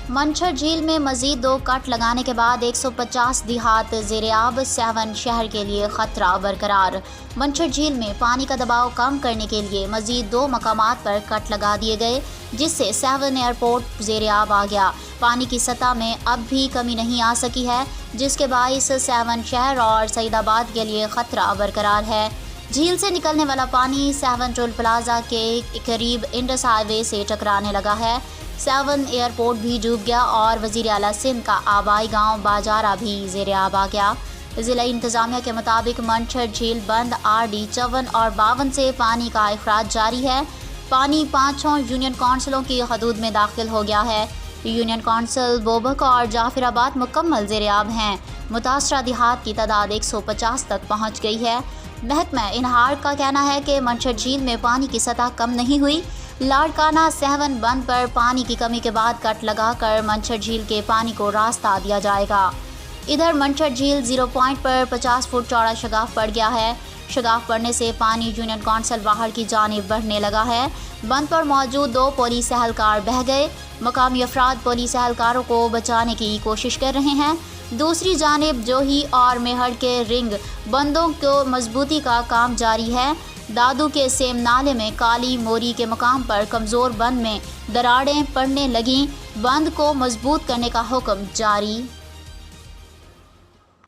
منچھر جھیل میں مزید 2 کٹ لگانے کے بعد 150 دیہات زیرآب، سیون شہر کے لیے خطرہ برقرار۔ منچھر جھیل میں پانی کا دباؤ کم کرنے کے لیے مزید 2 مقامات پر کٹ لگا دیے گئے، جس سے سیون ایئرپورٹ زیرآب آ گیا۔ پانی کی سطح میں اب بھی کمی نہیں آ سکی ہے، جس کے باعث سیون شہر اور سعید آباد کے لیے خطرہ برقرار ہے۔ جھیل سے نکلنے والا پانی سیون ٹول پلازا کے قریب انڈس ہائی وے سے ٹکرانے لگا ہے۔ سیون ایئرپورٹ بھی ڈوب گیا اور وزیر اعلیٰ سندھ کا آبائی گاؤں باجارہ بھی زیرآب آ گیا۔ ضلعی انتظامیہ کے مطابق منچھر جھیل بند RD 54 اور 52 سے پانی کا اخراج جاری ہے۔ پانی 5 یونین کونسلوں کی حدود میں داخل ہو گیا ہے۔ یونین کونسل بوبک اور جعفر آباد مکمل زیرآب ہیں۔ متاثرہ دیہات کی تعداد 150 تک پہنچ گئی ہے۔ محکمہ انہار کا کہنا ہے کہ منچھر جھیل میں پانی کی سطح کم نہیں ہوئی۔ لاڑکانہ سیون بند پر پانی کی کمی کے بعد کٹ لگا کر منچھر جھیل کے پانی کو راستہ دیا جائے گا۔ ادھر منچھر جھیل 0 پوائنٹ پر 50 فٹ چوڑا شگاف پڑ گیا ہے۔ شگاف پڑنے سے پانی یونین کونسل باہر کی جانب بڑھنے لگا ہے۔ بند پر موجود 2 پولیس اہلکار بہہ گئے۔ مقامی افراد پولیس اہلکاروں کو بچانے کی کوشش کر رہے ہیں۔ دوسری جانب جوہی اور میہڑ کے رنگ بندوں کو مضبوطی کا کام جاری ہے۔ دادو کے سیم نالے میں کالی موری کے مقام پر کمزور بند میں دراڑیں پڑنے لگیں۔ بند کو مضبوط کرنے کا حکم جاری۔